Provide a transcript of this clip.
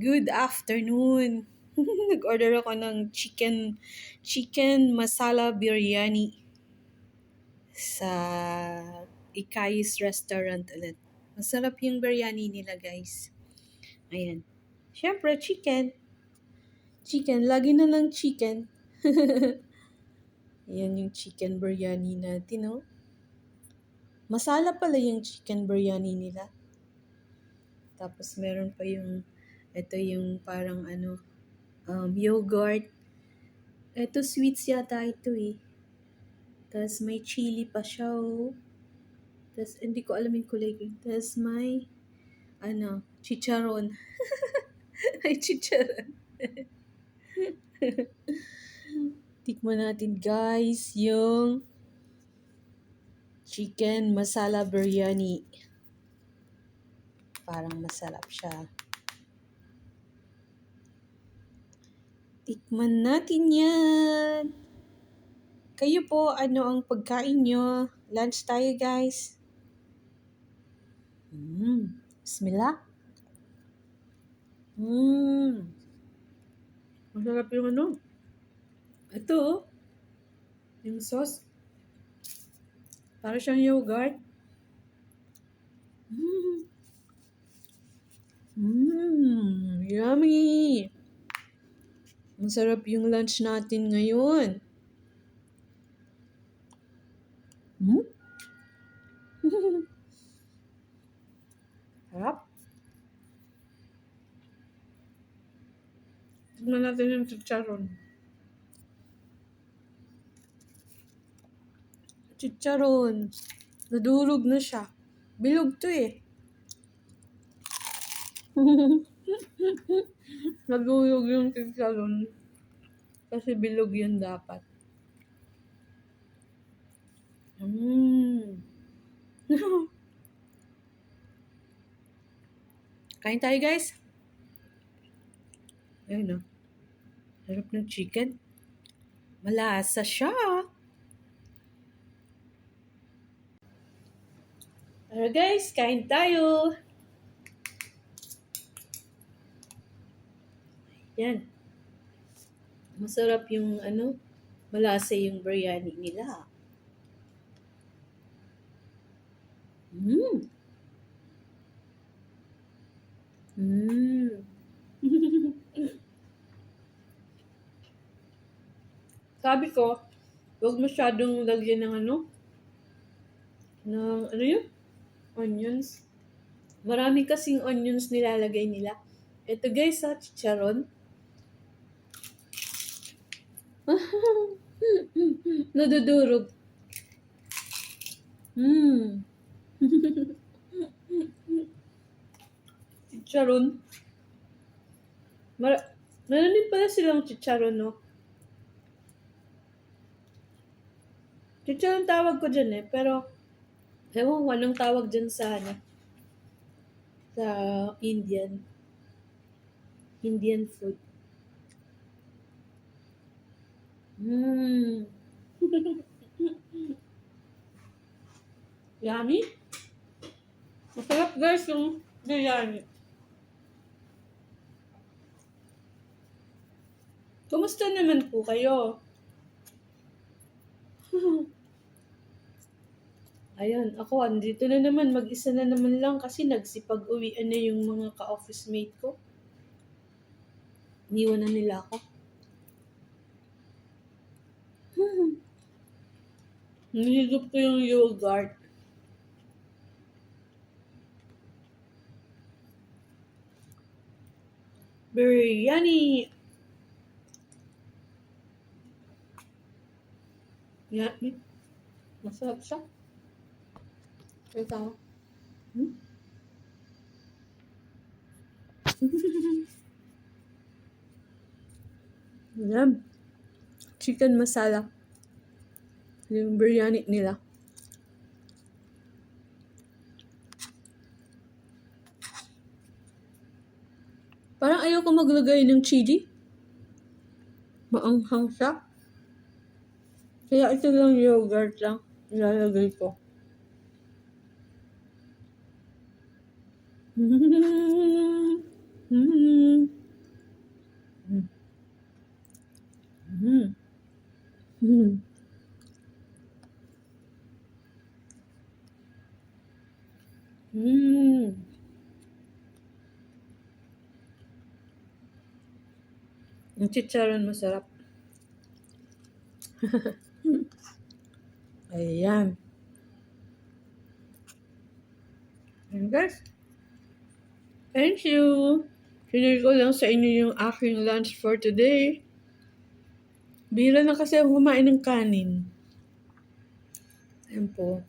Good afternoon. Nag-order ako ng chicken masala biryani sa Ikay's restaurant ulit. Masarap yung biryani nila, guys. Ayan. Syempre, chicken. Chicken. Lagi na lang chicken. Ayan yung chicken biryani natin, oh. Masala pala yung chicken biryani nila. Tapos meron pa ito yung parang yogurt. Ito sweets yata ito eh. Tapos may chili pa siya, oh. Tapos hindi ko alam yung kulay. Tapos may chicharon. Ay, chicharon. Tikman natin, guys, yung chicken masala biryani. Parang masarap siya. Tikman natin yan. Kayo po, ano ang pagkain nyo? Lunch tayo, guys. Bismillah. Masarap yung ito, oh. Yung sauce. Para siyang yogurt. Yummy! Masarap yung lunch natin ngayon. Sarap. Tignan natin yung chicharon. Chicharon. Nadurog na siya. Bilog to eh. Nadurog yung chicharon. Kasi bilog yun dapat. Kain tayo, guys. Ayun, oh. Sarap ng chicken. Malasa siya. Tara, guys, kain tayo. Yan. Masarap yung malasa yung biryani nila. Sabi ko, huwag masyadong lagyan ng yun? Onions. Marami kasing onions nilalagay nila. Ito, guys, chicharon. Nadudurog. Chicharon. Meron din pala silang chicharon, no? Chicharon tawag ko dyan eh, pero ewan ko anong tawag dyan sa sa Indian food. Yummy. Masarap, guys, yung biryani. Kumusta naman po kayo? Ayun, ako andito na naman, mag-isa na naman lang kasi nagsipag-uwian na yung mga ka-office mate ko. Iniwan na nila ako. Nahigop ko yung yogurt. Biryani! Yummy. Masarap siya. Ito. Ayan. Chicken masala. Yung biryani nila. Parang ayaw ko maglagay ng chili. Maanghang siya. Kaya ito lang yogurt lang ilalagay ko. Mm. Mm. Ang chicharon masarap. Ayan. And guys, thank you. Sinare ko lang sa inyo yung aking lunch for today. Bihira na kasi ako kumain ng kanin. Ayan po.